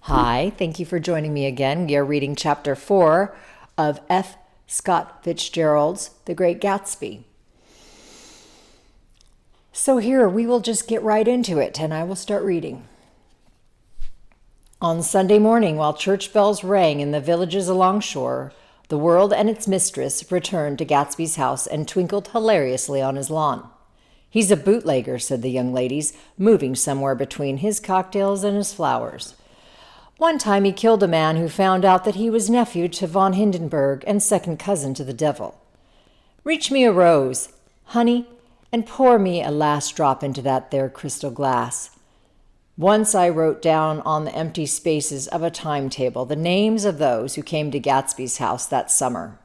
Hi, thank you for joining me again. We are reading Chapter 4 of F. Scott Fitzgerald's The Great Gatsby. So here, we will just get right into it, and I will start reading. On Sunday morning, while church bells rang in the villages along shore, the world and its mistress returned to Gatsby's house and twinkled hilariously on his lawn. "He's a bootlegger," said the young ladies, moving somewhere between his cocktails and his flowers. "One time he killed a man who found out that he was nephew to von Hindenburg and second cousin to the devil. Reach me a rose, honey, and pour me a last drop into that there crystal glass." Once I wrote down on the empty spaces of a timetable the names of those who came to Gatsby's house that summer.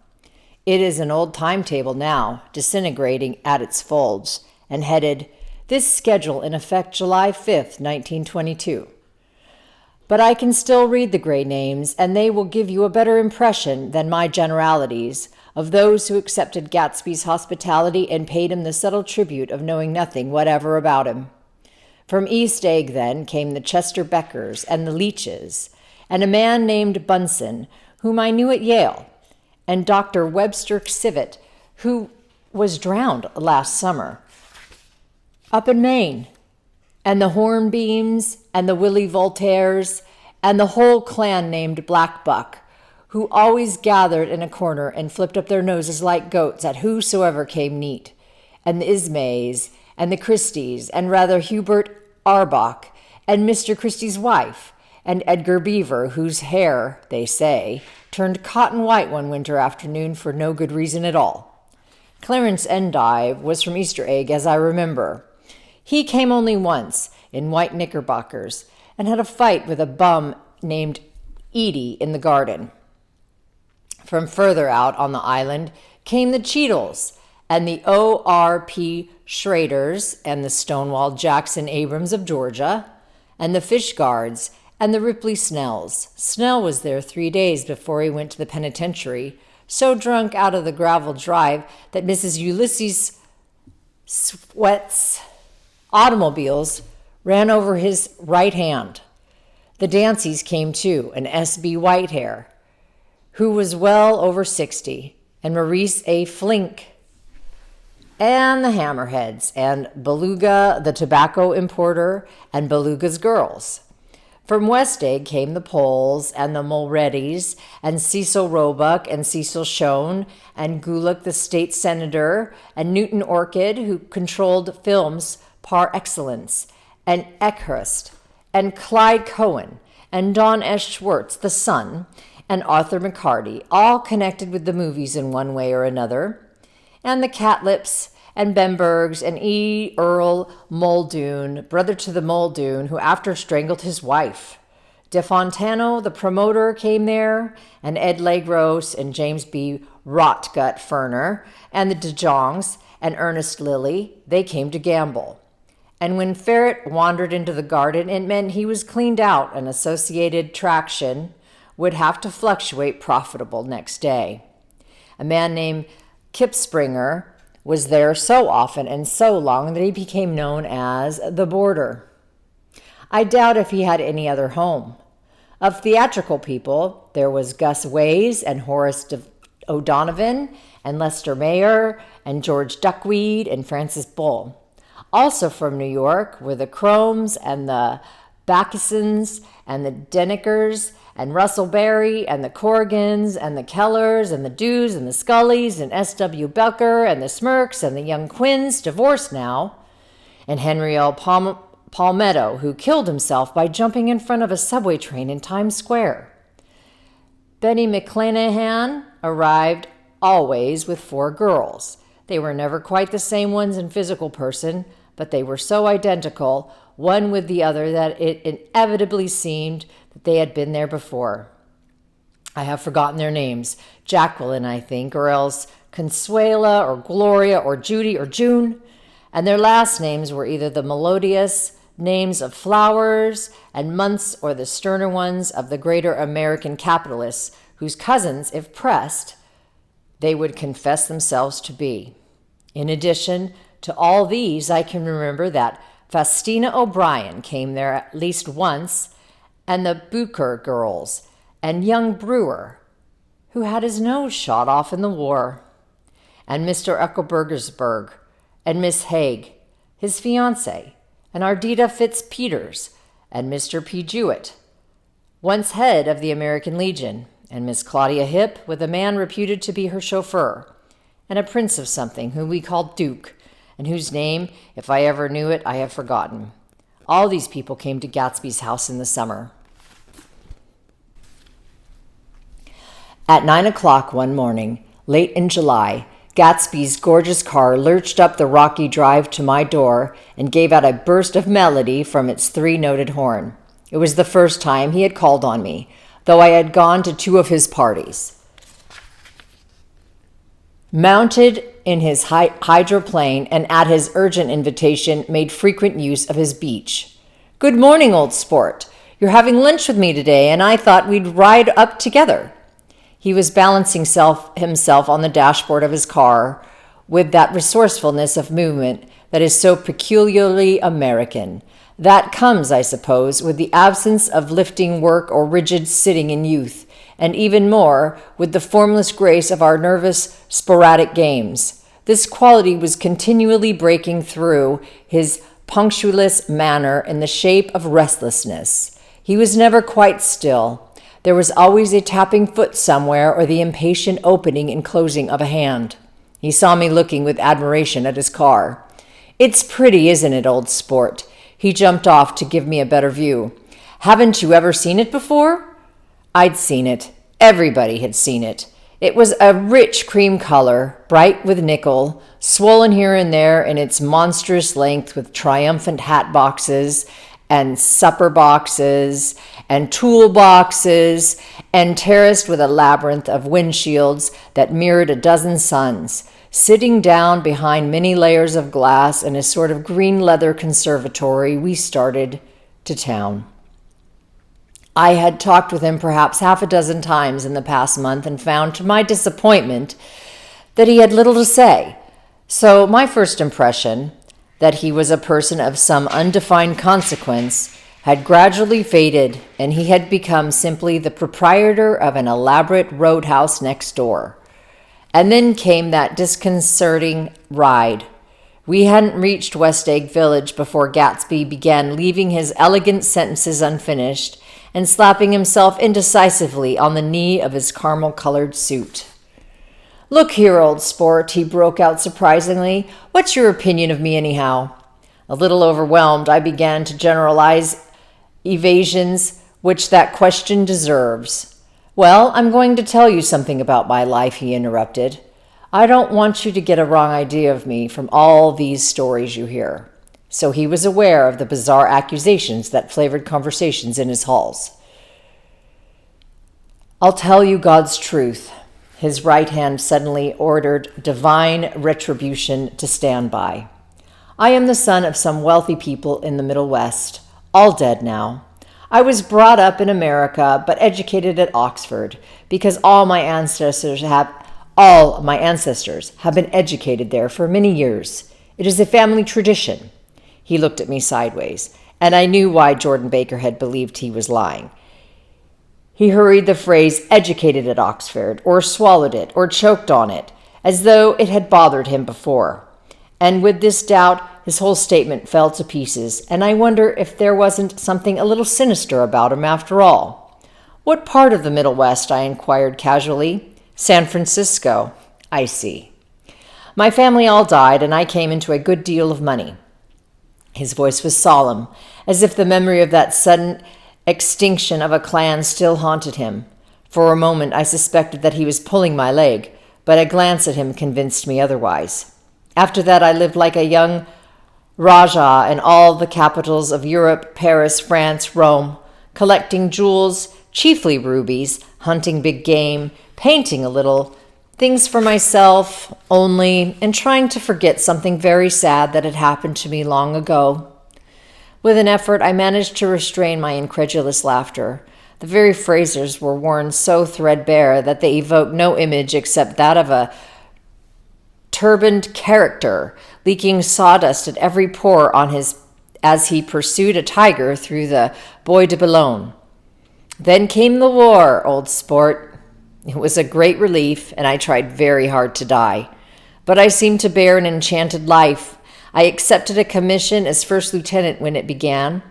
It is an old timetable now, disintegrating at its folds, and headed, "This schedule in effect July 5th, 1922. But I can still read the gray names, and they will give you a better impression than my generalities of those who accepted Gatsby's hospitality and paid him the subtle tribute of knowing nothing whatever about him. From East Egg, then, came the Chester Beckers and the Leaches, and a man named Bunsen, whom I knew at Yale, and Dr. Webster Civet, who was drowned last summer up in Maine, and the Hornbeams, and the Willie Voltaires, and the whole clan named Black Buck, who always gathered in a corner and flipped up their noses like goats at whosoever came neat, and the Ismays, and the Christies, and rather Hubert Arbach, and Mr. Christie's wife, and Edgar Beaver, whose hair, they say, turned cotton white one winter afternoon for no good reason at all. Clarence Endive was from Easter Egg, as I remember. He came only once, in white knickerbockers, and had a fight with a bum named Edie in the garden. From further out on the island came the Cheadles, and the O.R.P. Schraders, and the Stonewall Jackson Abrams of Georgia, and the Fish Guards, and the Ripley Snells. Snell was there 3 days before he went to the penitentiary, so drunk out of the gravel drive that Mrs. Ulysses Sweat's automobiles ran over his right hand. The Danceys came too, and S.B. Whitehair, who was well over 60, and Maurice A. Flink, and the Hammerheads, and Beluga, the tobacco importer, and Beluga's girls. From West Egg came the Poles, and the Mulreadys, and Cecil Roebuck, and Cecil Schoen, and Gulick, the state senator, and Newton Orchid, who controlled films par excellence, and Eckhurst, and Clyde Cohen, and Don S. Schwartz, the son, and Arthur McCarty, all connected with the movies in one way or another, and the Catlips, and Bembergs, and E. Earl Muldoon, brother to the Muldoon, who after strangled his wife. De Fontano, the promoter, came there, and Ed Legros, and James B. Rotgut Ferner, and the De Jongs, and Ernest Lilly, they came to gamble. And when Ferret wandered into the garden, it meant he was cleaned out, and Associated Traction would have to fluctuate profitable next day. A man named Kip Springer was there so often and so long that he became known as the Boarder. I doubt if he had any other home. Of theatrical people, there was Gus Ways and Horace O'Donovan and Lester Mayer and George Duckweed and Francis Bull. Also from New York were the Chromes and the Backisons and the Denekers and Russell Berry and the Corrigans and the Kellers and the Dews and the Scullys and S.W. Becker and the Smirks and the young Quinns, divorced now, and Henry L. Palmetto, who killed himself by jumping in front of a subway train in Times Square. Benny McClanahan arrived always with 4 girls. They were never quite the same ones in physical person, but they were so identical, one with the other, that it inevitably seemed that they had been there before. I have forgotten their names. Jacqueline, I think, or else Consuela, or Gloria, or Judy, or June. And their last names were either the melodious names of flowers and months, or the sterner ones of the greater American capitalists, whose cousins, if pressed, they would confess themselves to be. In addition to all these, I can remember that Faustina O'Brien came there at least once, and the Bucher girls, and young Brewer, who had his nose shot off in the war, and Mr. Eckelbergersberg, and Miss Haig, his fiancée, and Ardita Fitzpeters, and Mr. P. Jewett, once head of the American Legion, and Miss Claudia Hip, with a man reputed to be her chauffeur, and a prince of something whom we called Duke, and whose name, if I ever knew it, I have forgotten. All these people came to Gatsby's house in the summer. At 9 o'clock one morning, late in July, Gatsby's gorgeous car lurched up the rocky drive to my door and gave out a burst of melody from its three-noted horn. It was the first time he had called on me, though I had gone to 2 of his parties. Mounted in his hydroplane and at his urgent invitation made frequent use of his beach. "Good morning, old sport. You're having lunch with me today, and I thought we'd ride up together." He was balancing himself on the dashboard of his car with that resourcefulness of movement that is so peculiarly American. That comes, I suppose, with the absence of lifting work or rigid sitting in youth, and even more with the formless grace of our nervous, sporadic games. This quality was continually breaking through his punctilious manner in the shape of restlessness. He was never quite still. There was always a tapping foot somewhere or the impatient opening and closing of a hand. He saw me looking with admiration at his car. "It's pretty, isn't it, old sport?" He jumped off to give me a better view. "Haven't you ever seen it before?" I'd seen it. Everybody had seen it. It was a rich cream color, bright with nickel, swollen here and there in its monstrous length with triumphant hat boxes and supper boxes and tool boxes, and terraced with a labyrinth of windshields that mirrored a dozen suns, sitting down behind many layers of glass in a sort of green leather conservatory. We started to town. I had talked with him perhaps half a dozen times in the past month and found, to my disappointment, that he had little to say. So my first impression, that he was a person of some undefined consequence, had gradually faded, and he had become simply the proprietor of an elaborate roadhouse next door. And then came that disconcerting ride. We hadn't reached West Egg Village before Gatsby began leaving his elegant sentences unfinished and slapping himself indecisively on the knee of his caramel-colored suit. "Look here, old sport," he broke out surprisingly. "What's your opinion of me anyhow?" A little overwhelmed, I began to generalize evasions which that question deserves. "Well, I'm going to tell you something about my life," he interrupted. "I don't want you to get a wrong idea of me from all these stories you hear." So he was aware of the bizarre accusations that flavored conversations in his halls. "I'll tell you God's truth." His right hand suddenly ordered divine retribution to stand by. "I am the son of some wealthy people in the Middle West, all dead now. I was brought up in America, but educated at Oxford, because all my ancestors have been educated there for many years. It is a family tradition." He looked at me sideways, and I knew why Jordan Baker had believed he was lying. He hurried the phrase "educated at Oxford," or swallowed it, or choked on it, as though it had bothered him before. And with this doubt, his whole statement fell to pieces, and I wonder if there wasn't something a little sinister about him after all. "What part of the Middle West?" I inquired casually. "San Francisco." "I see. My family all died, and I came into a good deal of money." His voice was solemn, as if the memory of that sudden extinction of a clan still haunted him. For a moment I suspected that he was pulling my leg, but a glance at him convinced me otherwise. After that I lived like a young Rajah in all the capitals of Europe, Paris, France, Rome, collecting jewels, chiefly rubies, hunting big game, painting a little, things for myself only, and trying to forget something very sad that had happened to me long ago. With an effort, I managed to restrain my incredulous laughter. The very phrases were worn so threadbare that they evoked no image except that of a turbaned character, leaking sawdust at every pore as he pursued a tiger through the Bois de Boulogne. Then came the war, old sport. It was a great relief, and I tried very hard to die. But I seemed to bear an enchanted life. I accepted a commission as first lieutenant when it began.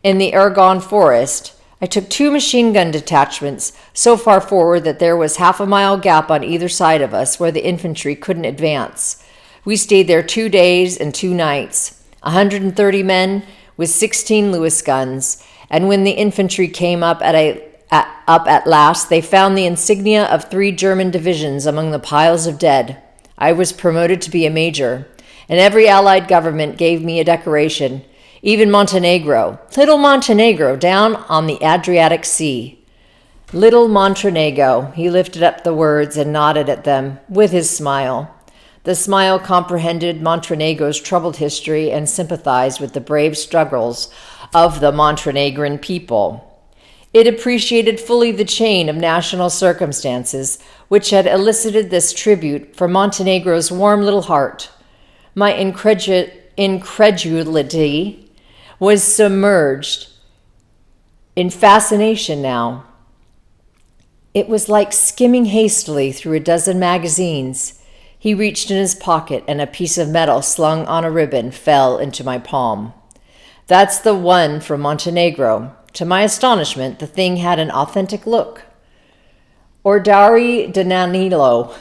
In the Argonne Forest, I took 2 machine gun detachments so far forward that there was half a mile gap on either side of us where the infantry couldn't advance. We stayed there 2 days and 2 nights, 130 men with 16 Lewis guns, and when the infantry came up at last, they found the insignia of 3 German divisions among the piles of dead. I was promoted to be a major, and every Allied government gave me a decoration, even Montenegro, little Montenegro down on the Adriatic Sea. Little Montenegro, he lifted up the words and nodded at them with his smile. The smile comprehended Montenegro's troubled history and sympathized with the brave struggles of the Montenegrin people. It appreciated fully the chain of national circumstances which had elicited this tribute from Montenegro's warm little heart. My incredulity was submerged in fascination now. It was like skimming hastily through a dozen magazines. He reached in his pocket, and a piece of metal slung on a ribbon fell into my palm. That's the one from Montenegro. To my astonishment, the thing had an authentic look. Ordari Danilo,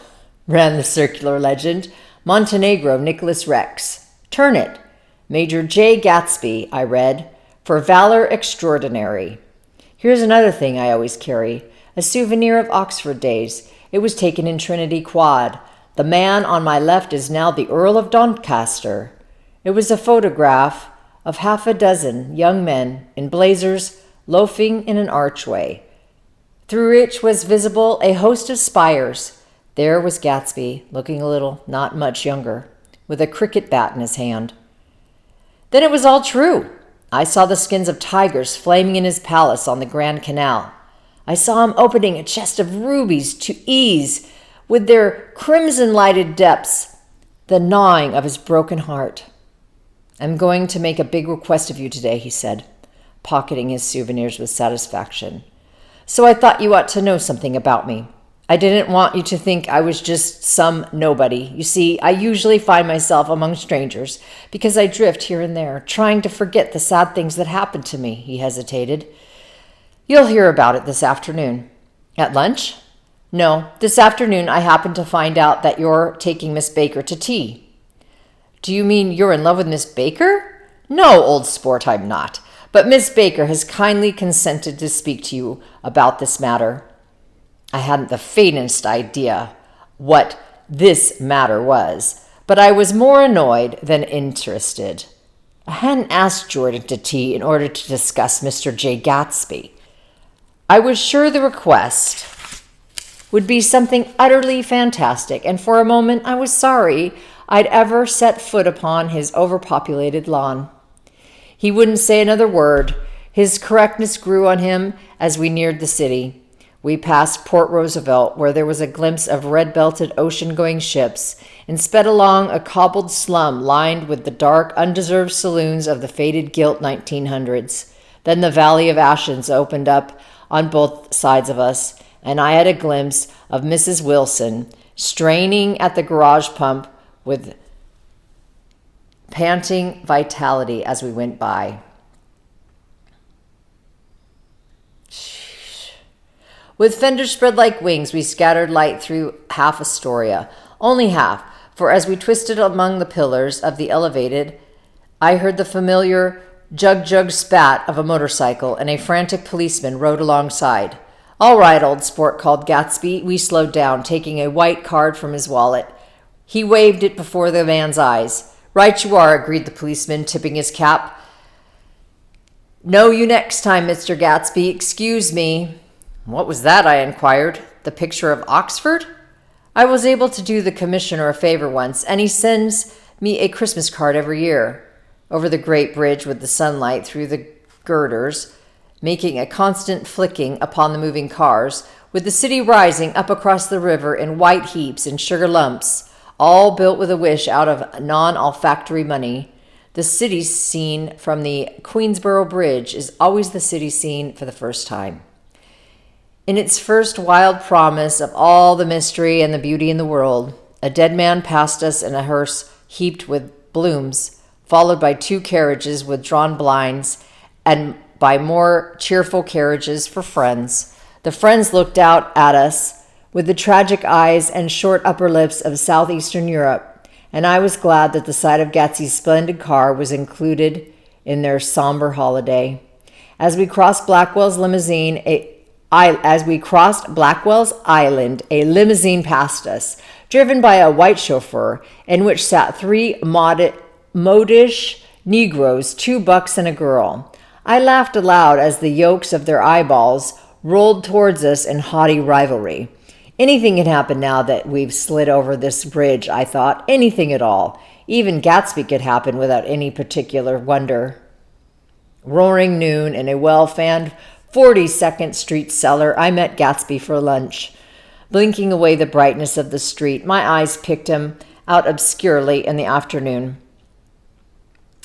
ran the circular legend. Montenegro, Nicholas Rex. Turn it. Major J. Gatsby, I read, for valor extraordinary. Here's another thing I always carry, a souvenir of Oxford days. It was taken in Trinity Quad. The man on my left is now the Earl of Doncaster. It was a photograph of half a dozen young men in blazers loafing in an archway, through which was visible a host of spires. There was Gatsby, looking a little, not much younger, with a cricket bat in his hand. Then it was all true. I saw the skins of tigers flaming in his palace on the Grand Canal. I saw him opening a chest of rubies to ease, with their crimson-lighted depths, the gnawing of his broken heart. I'm going to make a big request of you today, he said, pocketing his souvenirs with satisfaction. So I thought you ought to know something about me. I didn't want you to think I was just some nobody. You see, I usually find myself among strangers because I drift here and there, trying to forget the sad things that happened to me, he hesitated. You'll hear about it this afternoon. At lunch? No, this afternoon I happened to find out that you're taking Miss Baker to tea. Do you mean you're in love with Miss Baker? No, old sport, I'm not. But Miss Baker has kindly consented to speak to you about this matter. I hadn't the faintest idea what this matter was, but I was more annoyed than interested. I hadn't asked Jordan to tea in order to discuss Mr. J. Gatsby. I was sure the request would be something utterly fantastic, and for a moment I was sorry I'd ever set foot upon his overpopulated lawn. He wouldn't say another word. His correctness grew on him as we neared the city. We passed Port Roosevelt, where there was a glimpse of red-belted ocean-going ships, and sped along a cobbled slum lined with the dark, undeserved saloons of the faded gilt 1900s. Then the Valley of Ashes opened up on both sides of us, and I had a glimpse of Mrs. Wilson straining at the garage pump with panting vitality as we went by. With fenders spread like wings, we scattered light through half Astoria. Only half, for as we twisted among the pillars of the elevated, I heard the familiar jug-jug spat of a motorcycle, and a frantic policeman rode alongside. All right, old sport, called Gatsby. We slowed down, taking a white card from his wallet. He waved it before the man's eyes. Right you are, agreed the policeman, tipping his cap. Know you next time, Mr. Gatsby. Excuse me. What was that? I inquired. The picture of Oxford? I was able to do the commissioner a favor once, and he sends me a Christmas card every year. Over the great bridge with the sunlight through the girders, making a constant flicking upon the moving cars, with the city rising up across the river in white heaps and sugar lumps, all built with a wish out of non-olfactory money. The city scene from the Queensboro Bridge is always the city scene for the first time. In its first wild promise of all the mystery and the beauty in the world, a dead man passed us in a hearse heaped with blooms, followed by 2 carriages with drawn blinds, and by more cheerful carriages for friends. The friends looked out at us with the tragic eyes and short upper lips of southeastern Europe, and I was glad that the sight of Gatsby's splendid car was included in their somber holiday. As we crossed Blackwell's Island, a limousine passed us, driven by a white chauffeur, in which sat 3 modish Negroes, 2 bucks and a girl. I laughed aloud as the yolks of their eyeballs rolled towards us in haughty rivalry. Anything can happen now that we've slid over this bridge, I thought. Anything at all. Even Gatsby could happen without any particular wonder. Roaring noon in a well-fanned 42nd Street cellar, I met Gatsby for lunch. Blinking away the brightness of the street, my eyes picked him out obscurely in the afternoon.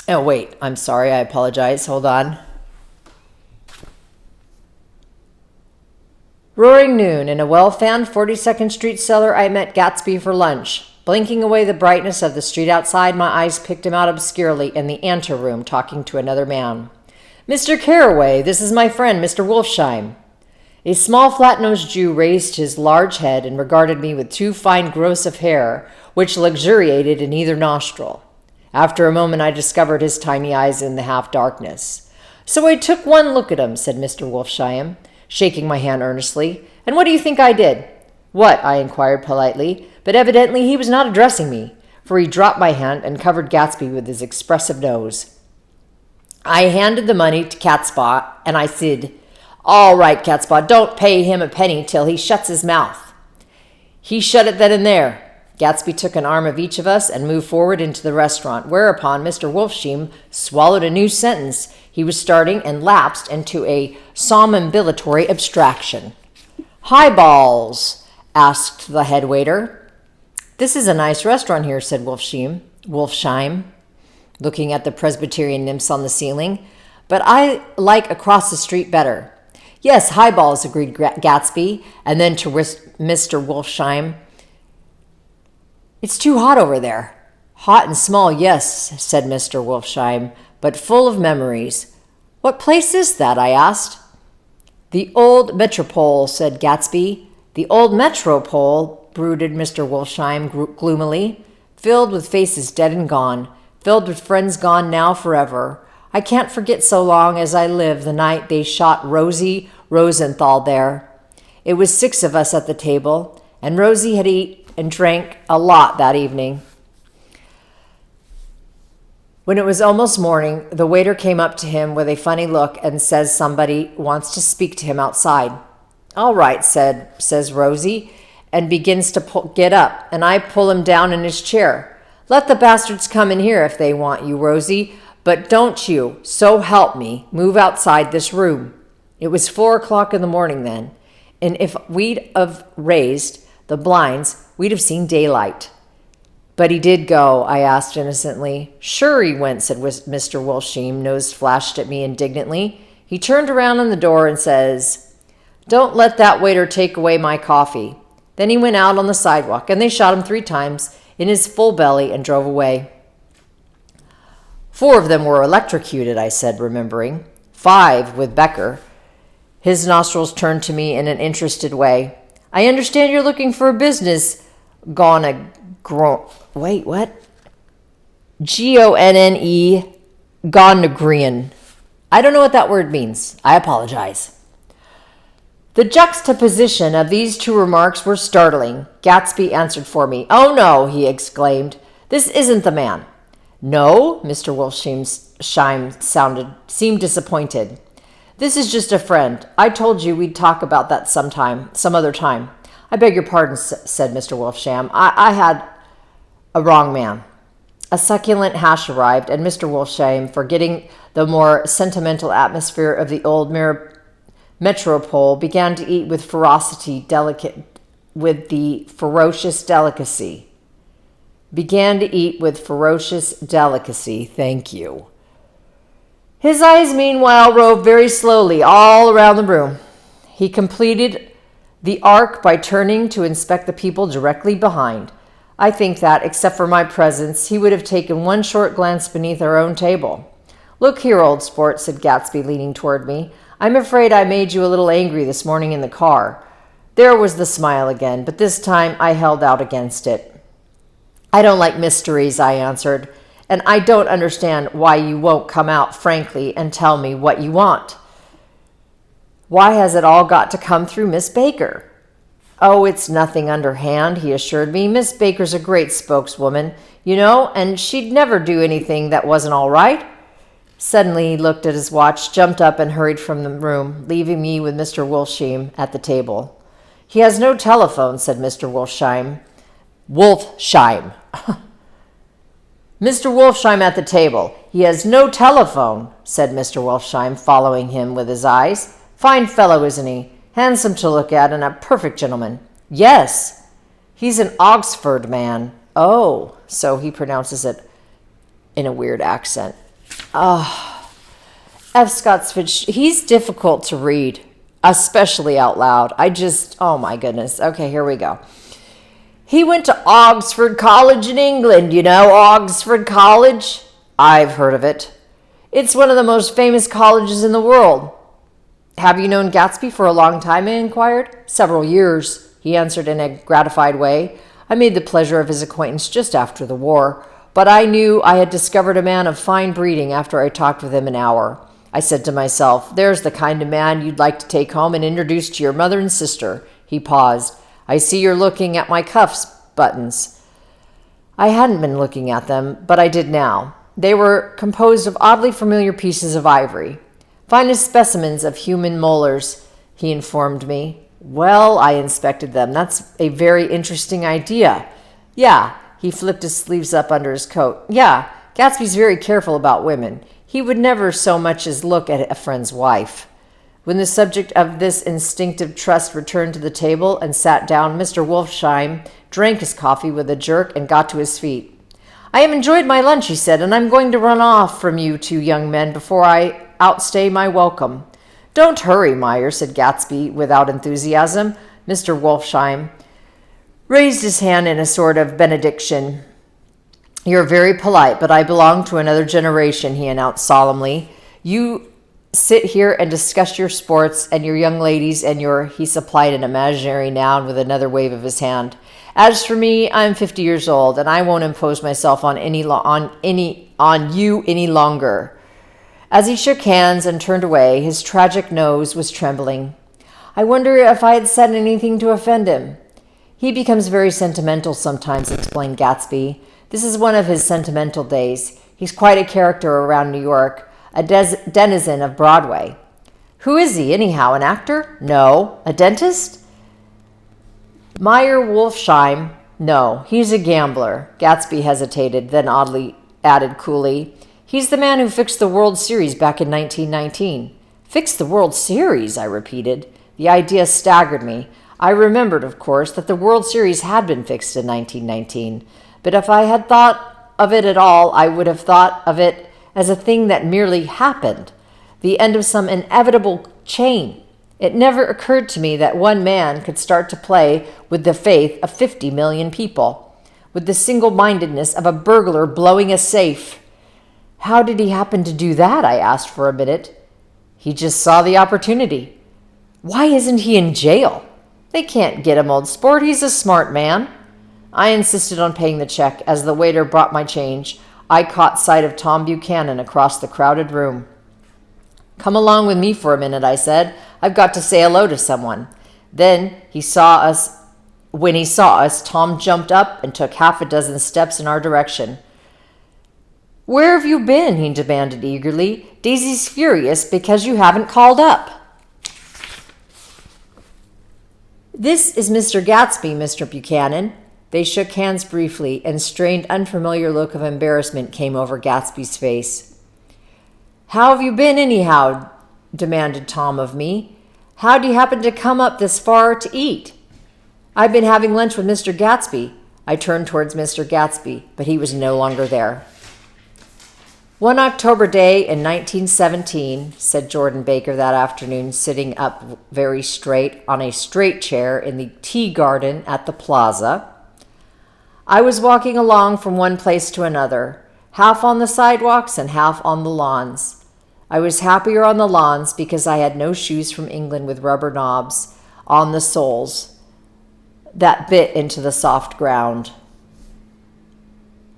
Oh, wait, I'm sorry, I apologize. Hold on. Roaring noon in a well-fanned 42nd Street cellar, I met Gatsby for lunch. Blinking away the brightness of the street outside, my eyes picked him out obscurely in the anteroom, talking to another man. Mr. Carraway, this is my friend, Mr. Wolfsheim. A small, flat-nosed Jew raised his large head and regarded me with 2 fine growths of hair, which luxuriated in either nostril. After a moment, I discovered his tiny eyes in the half-darkness. So I took one look at him, said Mr. Wolfsheim, shaking my hand earnestly. And what do you think I did? What? I inquired politely, but evidently he was not addressing me, for he dropped my hand and covered Gatsby with his expressive nose. I handed the money to Catspaw, and I said, "All right, Catspaw, don't pay him a penny till he shuts his mouth." He shut it then and there. Gatsby took an arm of each of us and moved forward into the restaurant, whereupon Mr. Wolfsheim swallowed a new sentence he was starting and lapsed into a somnambulatory abstraction. "Highballs?" asked the head waiter. "This is a nice restaurant here," said Wolfsheim, looking at the Presbyterian nymphs on the ceiling, "but I like across the street better." "Yes, highballs," agreed Gatsby, and then to Mr. Wolfsheim, "It's too hot over there." "Hot and small, yes," said Mr. Wolfsheim, "but full of memories." "What place is that?" I asked. "The old Metropole," said Gatsby. "The old Metropole," brooded Mr. Wolfsheim gloomily, "filled with faces dead and gone, filled with friends gone now forever. I can't forget so long as I live the night they shot Rosie Rosenthal there. It was 6 of us at the table, and Rosie had eaten and drank a lot that evening." When it was almost morning, the waiter came up to him with a funny look and says somebody wants to speak to him outside. "All right," says Rosie, and begins to get up, and I pull him down in his chair. "Let the bastards come in here if they want you, Rosie, but don't you, so help me, move outside this room." It was 4 o'clock in the morning then, and if we'd have raised the blinds, we'd have seen daylight. "But he did go?" I asked innocently. "Sure he went," said Mr. Wolfsheim, nose flashed at me indignantly. He turned around in the door and says, "Don't let that waiter take away my coffee." Then he went out on the sidewalk, and they shot him 3 times in his full belly and drove away. 4 of them were electrocuted, I said, remembering. 5 with Becker. His nostrils turned to me in an interested way. "I understand you're looking for a business Wait, what? Gonne, Gonegrian. I don't know what that word means. I apologize." The juxtaposition of these 2 remarks were startling. Gatsby answered for me. "Oh, no," he exclaimed. "This isn't the man." "No?" Mr. Wolfsheim seemed disappointed. "This is just a friend. I told you we'd talk about that some other time." "I beg your pardon," said Mr. Wolfsheim. I had a wrong man." A succulent hash arrived, and Mr. Wolfsheim, forgetting the more sentimental atmosphere of the old Metropole, began to eat with ferocious delicacy. Thank you. His eyes, meanwhile, roved very slowly all around the room. He completed the arc by turning to inspect the people directly behind. I think that, except for my presence, he would have taken one short glance beneath our own table. "Look here, old sport," said Gatsby, leaning toward me. "I'm afraid I made you a little angry this morning in the car." There was the smile again, but this time I held out against it. "I don't like mysteries," I answered, "and I don't understand why you won't come out frankly and tell me what you want. Why has it all got to come through Miss Baker?" "Oh, it's nothing underhand," he assured me. "Miss Baker's a great spokeswoman, you know, and she'd never do anything that wasn't all right." Suddenly he looked at his watch, jumped up, and hurried from the room, leaving me with Mr. Wolfsheim at the table. "He has no telephone," said Mr. Wolfsheim. Wolfsheim. Mr. Wolfsheim at the table. "He has no telephone," said Mr. Wolfsheim, following him with his eyes. "Fine fellow, isn't he? Handsome to look at and a perfect gentleman." "Yes." "He's an Oxford man." "Oh," so he pronounces it in a weird accent. F. Scott Fitch, he's difficult to read, especially out loud. Oh my goodness. Okay, here we go. "He went to Oxford College in England, you know, Oxford College." "I've heard of it." "It's one of the most famous colleges in the world." "Have you known Gatsby for a long time?" I inquired. "Several years," he answered in a gratified way. "I made the pleasure of his acquaintance just after the war, but I knew I had discovered a man of fine breeding after I talked with him an hour. I said to myself, there's the kind of man you'd like to take home and introduce to your mother and sister." He paused. "I see you're looking at my cuffs buttons." I hadn't been looking at them, but I did now. They were composed of oddly familiar pieces of ivory. "Finest specimens of human molars," he informed me. "Well," I inspected them. "That's a very interesting idea." "Yeah." He flipped his sleeves up under his coat. "Yeah, Gatsby's very careful about women. He would never so much as look at a friend's wife." When the subject of this instinctive trust returned to the table and sat down, Mr. Wolfsheim drank his coffee with a jerk and got to his feet. "I have enjoyed my lunch," he said, "and I'm going to run off from you two young men before I outstay my welcome." "Don't hurry, Meyer," said Gatsby without enthusiasm. Mr. Wolfsheim raised his hand in a sort of benediction. "You're very polite, but I belong to another generation," he announced solemnly. "You sit here and discuss your sports and your young ladies and your—" he supplied an imaginary noun with another wave of his hand. "As for me, I'm 50 years old, and I won't impose myself on you any longer." As he shook hands and turned away, his tragic nose was trembling. I wonder if I had said anything to offend him. "He becomes very sentimental sometimes," explained Gatsby. "This is one of his sentimental days. He's quite a character around New York, a denizen of Broadway." "Who is he, anyhow? An actor?" "No." "A dentist?" Meyer Wolfsheim? "No, he's a gambler." Gatsby hesitated, then oddly added coolly, "He's the man who fixed the World Series back in 1919. "Fixed the World Series?" I repeated. The idea staggered me. I remembered, of course, that the World Series had been fixed in 1919, but if I had thought of it at all, I would have thought of it as a thing that merely happened, the end of some inevitable chain. It never occurred to me that one man could start to play with the faith of 50 million people, with the single-mindedness of a burglar blowing a safe. "How did he happen to do that?" I asked for a minute. "He just saw the opportunity." "Why isn't he in jail?" "They can't get him, old sport. He's a smart man." I insisted on paying the check. As the waiter brought my change, I caught sight of Tom Buchanan across the crowded room. "Come along with me for a minute," I said. "I've got to say hello to someone." When he saw us, Tom jumped up and took half a dozen steps in our direction. "Where have you been?" he demanded eagerly. "Daisy's furious because you haven't called up." "This is Mr. Gatsby, Mr. Buchanan." They shook hands briefly, and a strained, unfamiliar look of embarrassment came over Gatsby's face. "How have you been, anyhow?" demanded Tom of me. "How do you happen to come up this far to eat?" "I've been having lunch with Mr. Gatsby." I turned towards Mr. Gatsby, but he was no longer there. One October day in 1917, said Jordan Baker that afternoon, sitting up very straight on a straight chair in the tea garden at the plaza, I was walking along from one place to another, half on the sidewalks and half on the lawns. I was happier on the lawns because I had no shoes from England with rubber knobs on the soles that bit into the soft ground.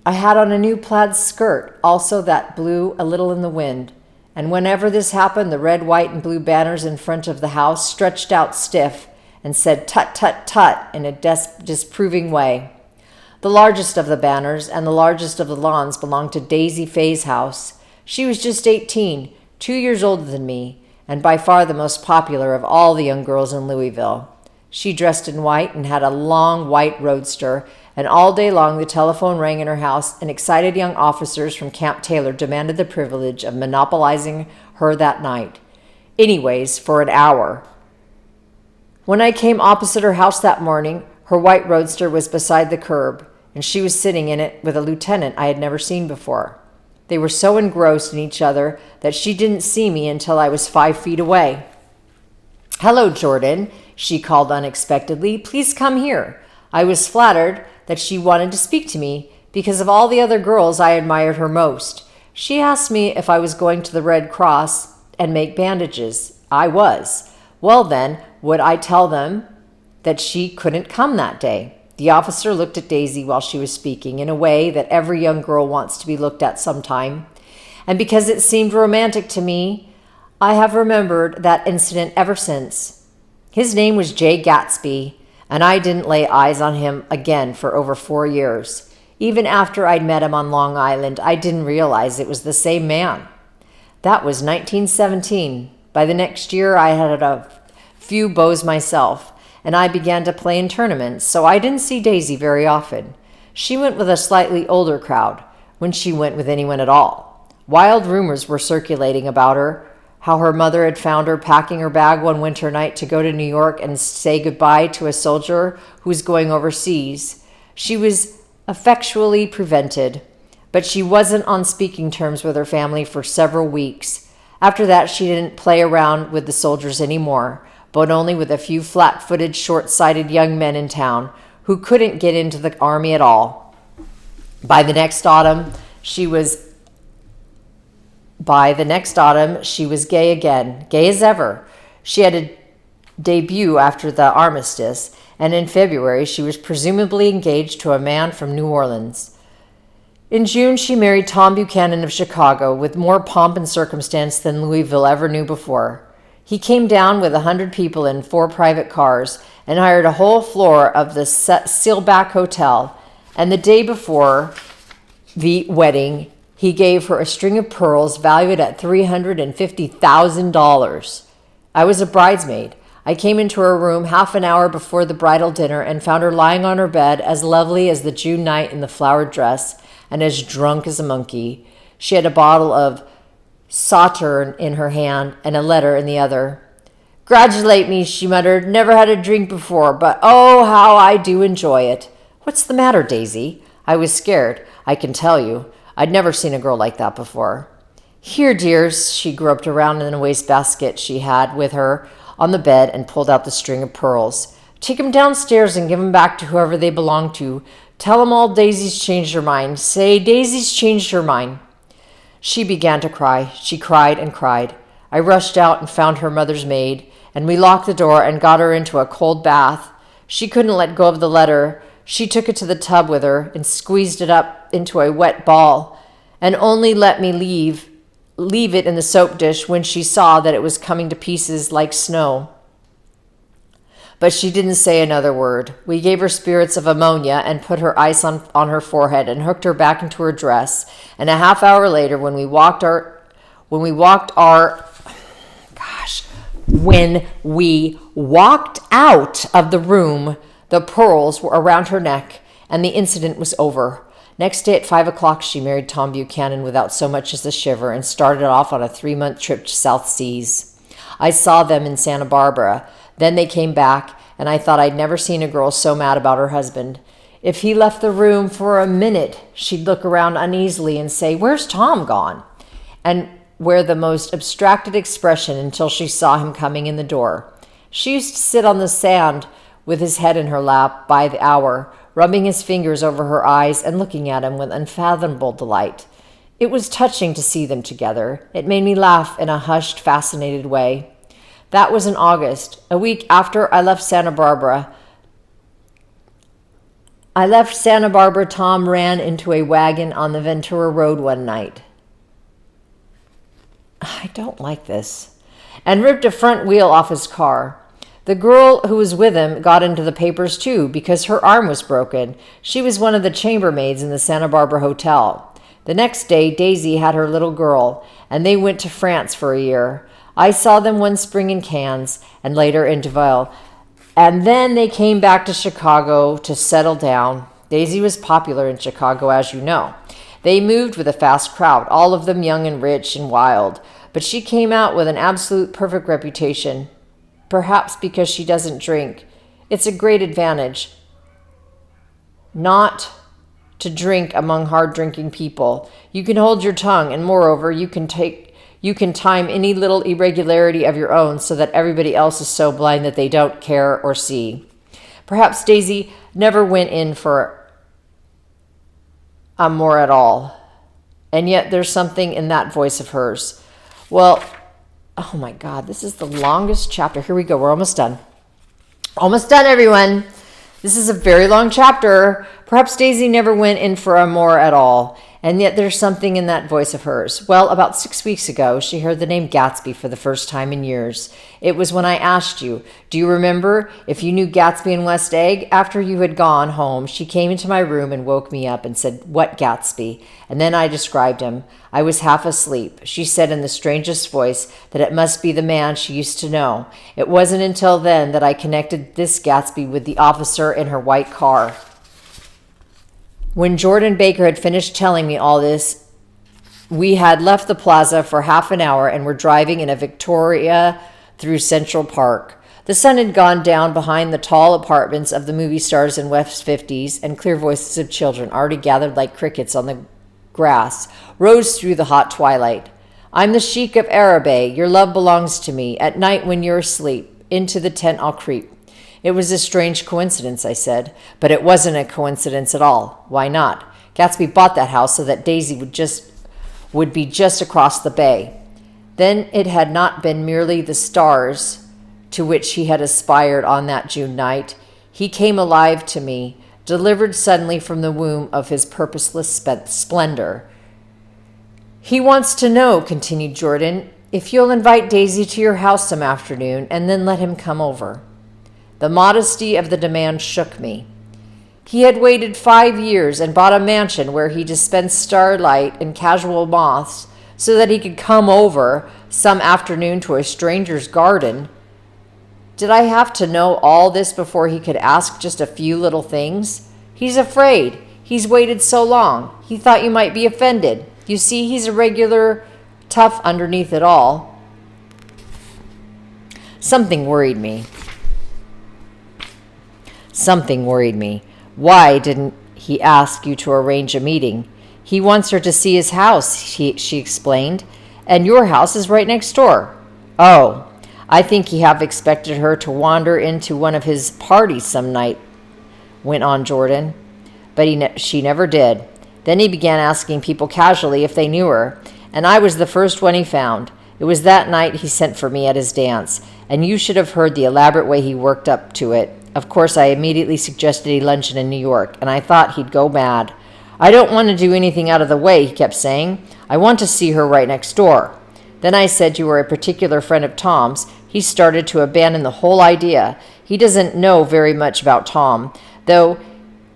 I had on a new plaid skirt, also that blew a little in the wind, and whenever this happened, the red, white, and blue banners in front of the house stretched out stiff and said tut, tut, tut in a disproving way. The largest of the banners and the largest of the lawns belonged to Daisy Fay's house. She was just 18, 2 years older than me, and by far the most popular of all the young girls in Louisville. She dressed in white and had a long white roadster, and all day long the telephone rang in her house, and excited young officers from Camp Taylor demanded the privilege of monopolizing her that night. Anyways, for an hour. When I came opposite her house that morning, her white roadster was beside the curb, and she was sitting in it with a lieutenant I had never seen before. They were so engrossed in each other that she didn't see me until I was 5 feet away. "Hello, Jordan," she called unexpectedly. "Please come here." I was flattered that she wanted to speak to me because of all the other girls I admired her most. She asked me if I was going to the Red Cross and make bandages. I was. Well then, would I tell them that she couldn't come that day? The officer looked at Daisy while she was speaking in a way that every young girl wants to be looked at sometime. And because it seemed romantic to me, I have remembered that incident ever since. His name was Great Gatsby, and I didn't lay eyes on him again for over 4 years. Even after I'd met him on Long Island, I didn't realize it was the same man. That was 1917. By the next year, I had a few beaux myself, and I began to play in tournaments, so I didn't see Daisy very often. She went with a slightly older crowd, when she went with anyone at all. Wild rumors were circulating about her, how her mother had found her packing her bag one winter night to go to New York and say goodbye to a soldier who was going overseas. She was effectually prevented, but she wasn't on speaking terms with her family for several weeks. After that, she didn't play around with the soldiers anymore, but only with a few flat-footed, short-sighted young men in town who couldn't get into the army at all. By the next autumn, she was gay again, gay as ever. She had a debut after the armistice, and in February she was presumably engaged to a man from New Orleans. In June, she married Tom Buchanan of Chicago with more pomp and circumstance than Louisville ever knew before. He came down with 100 people in 4 private cars and hired a whole floor of the Sealback Hotel, and the day before the wedding, he gave her a string of pearls valued at $350,000. I was a bridesmaid. I came into her room half an hour before the bridal dinner and found her lying on her bed, as lovely as the June night in the flowered dress and as drunk as a monkey. She had a bottle of Sauterne in her hand and a letter in the other. "Gratulate me," she muttered. "Never had a drink before, but oh, how I do enjoy it." "What's the matter, Daisy?" I was scared, I can tell you. I'd never seen a girl like that before. "Here, dears." She groped around in a wastebasket she had with her on the bed and pulled out the string of pearls. "Take 'em downstairs and give 'em back to whoever they belong to. Tell 'em all Daisy's changed her mind. Say, Daisy's changed her mind." She began to cry. She cried and cried. I rushed out and found her mother's maid, and we locked the door and got her into a cold bath. She couldn't let go of the letter. She took it to the tub with her and squeezed it up into a wet ball, and only let me leave it in the soap dish when she saw that it was coming to pieces like snow. But she didn't say another word. We gave her spirits of ammonia and put her ice on her forehead and hooked her back into her dress. And a half hour later, when we walked out of the room, the pearls were around her neck, and the incident was over. Next day at 5 o'clock, she married Tom Buchanan without so much as a shiver and started off on a 3-month trip to South Seas. I saw them in Santa Barbara. Then they came back, and I thought I'd never seen a girl so mad about her husband. If he left the room for a minute, she'd look around uneasily and say, "Where's Tom gone?" and wear the most abstracted expression until she saw him coming in the door. She used to sit on the sand with his head in her lap by the hour, rubbing his fingers over her eyes and looking at him with unfathomable delight. It was touching to see them together. It made me laugh in a hushed, fascinated way. That was in August, a week after I left Santa Barbara. Tom ran into a wagon on the Ventura Road one night. I don't like this. And ripped a front wheel off his car. The girl who was with him got into the papers too because her arm was broken. She was one of the chambermaids in the Santa Barbara hotel. The next day, Daisy had her little girl, and they went to France for a year. I saw them one spring in Cannes and later in Deauville. And then they came back to Chicago to settle down. Daisy was popular in Chicago, as you know. They moved with a fast crowd, all of them young and rich and wild. But she came out with an absolute perfect reputation. Perhaps because she doesn't drink. It's a great advantage not to drink among hard-drinking people. You can hold your tongue, and moreover, you can time any little irregularity of your own so that everybody else is so blind that they don't care or see. Perhaps Daisy never went in for amour at all. And yet there's something in that voice of hers. Well, oh my God, this is the longest chapter. Here we go. We're almost done. Almost done, everyone. This is a very long chapter. Perhaps Daisy never went in for amour at all. And yet there's something in that voice of hers. Well, about 6 weeks ago, she heard the name Gatsby for the first time in years. It was when I asked you, do you remember if you knew Gatsby in West Egg? After you had gone home, she came into my room and woke me up and said, "What Gatsby?" And then I described him. I was half asleep. She said in the strangest voice that it must be the man she used to know. It wasn't until then that I connected this Gatsby with the officer in her white car. When Jordan Baker had finished telling me all this, we had left the plaza for half an hour and were driving in a Victoria through Central Park. The sun had gone down behind the tall apartments of the movie stars in West 50s, and clear voices of children, already gathered like crickets on the grass, rose through the hot twilight. I'm the Sheik of Araby. Your love belongs to me. At night when you're asleep, into the tent I'll creep. It was a strange coincidence, I said, but it wasn't a coincidence at all. Why not? Gatsby bought that house so that Daisy would be just across the bay. Then it had not been merely the stars to which he had aspired on that June night. He came alive to me, delivered suddenly from the womb of his purposeless splendor. He wants to know, continued Jordan, if you'll invite Daisy to your house some afternoon and then let him come over. The modesty of the demand shook me. He had waited 5 years and bought a mansion where he dispensed starlight and casual moths so that he could come over some afternoon to a stranger's garden. Did I have to know all this before he could ask just a few little things? He's afraid. He's waited so long. He thought you might be offended. You see, he's a regular tough underneath it all. Something worried me. Why didn't he ask you to arrange a meeting? He wants her to see his house, she explained, and your house is right next door. Oh, I think he have expected her to wander into one of his parties some night, went on Jordan, but she never did. Then he began asking people casually if they knew her, and I was the first one he found. It was that night he sent for me at his dance, and you should have heard the elaborate way he worked up to it. Of course, I immediately suggested a luncheon in New York, and I thought he'd go mad. I don't want to do anything out of the way, he kept saying. I want to see her right next door. Then I said you were a particular friend of Tom's. He started to abandon the whole idea. He doesn't know very much about Tom, though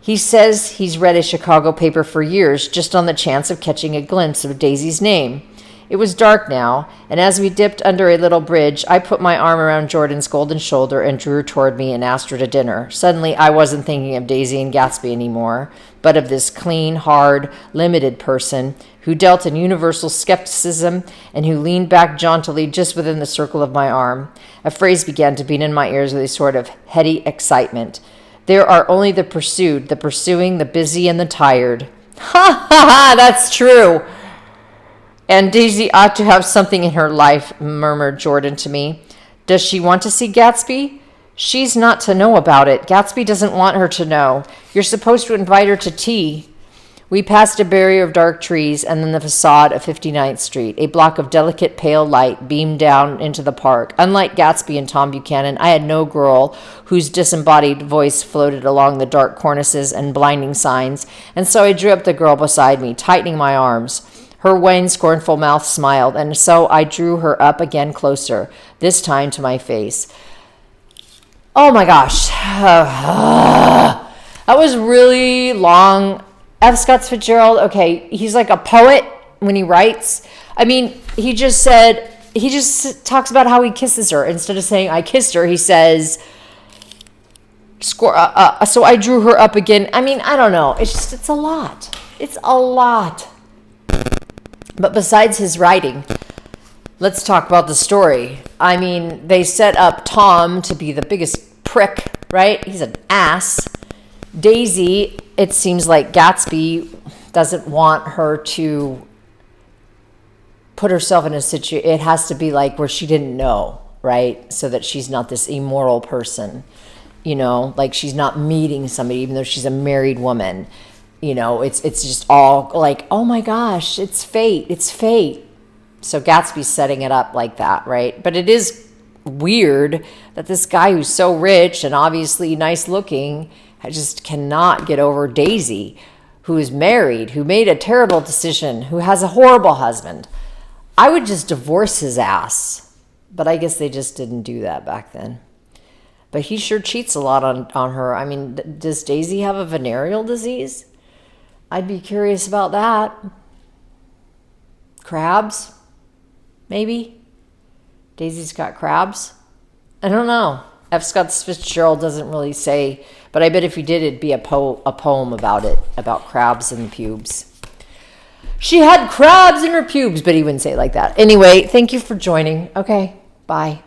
he says he's read a Chicago paper for years just on the chance of catching a glimpse of Daisy's name. It was dark now, and as we dipped under a little bridge, I put my arm around Jordan's golden shoulder and drew her toward me and asked her to dinner. Suddenly, I wasn't thinking of Daisy and Gatsby anymore, but of this clean, hard, limited person who dealt in universal skepticism and who leaned back jauntily just within the circle of my arm. A phrase began to beat in my ears with a sort of heady excitement. There are only the pursued, the pursuing, the busy, and the tired. Ha ha ha, that's true. And Daisy ought to have something in her life, murmured Jordan to me. Does she want to see Gatsby? She's not to know about it. Gatsby doesn't want her to know. You're supposed to invite her to tea. We passed a barrier of dark trees and then the facade of 59th Street. A block of delicate pale light beamed down into the park. Unlike Gatsby and Tom Buchanan, I had no girl whose disembodied voice floated along the dark cornices and blinding signs, and so I drew up the girl beside me, tightening my arms. Her wan, scornful mouth smiled, and so I drew her up again closer, this time to my face. Oh my gosh. That was really long. F. Scott Fitzgerald, okay, he's like a poet when he writes. I mean, he just talks about how he kisses her. Instead of saying, I kissed her, he says, so I drew her up again. I mean, I don't know. It's a lot. It's a lot. But besides his writing, let's talk about the story. I mean, they set up Tom to be the biggest prick, right? He's an ass. Daisy, it seems like Gatsby doesn't want her to put herself in a situation. It has to be like where she didn't know, right? So that she's not this immoral person, like she's not meeting somebody, even though she's a married woman. It's just all like, oh my gosh, it's fate. It's fate. So Gatsby's setting it up like that, right? But it is weird that this guy who's so rich and obviously nice looking, I just cannot get over Daisy, who is married, who made a terrible decision, who has a horrible husband. I would just divorce his ass. But I guess they just didn't do that back then. But he sure cheats a lot on her. I mean, does Daisy have a venereal disease? I'd be curious about that. Crabs? Maybe? Daisy's got crabs? I don't know. F. Scott Fitzgerald doesn't really say, but I bet if he did, it'd be a poem about it, about crabs and pubes. She had crabs in her pubes, but he wouldn't say it like that. Anyway, thank you for joining. Okay, bye.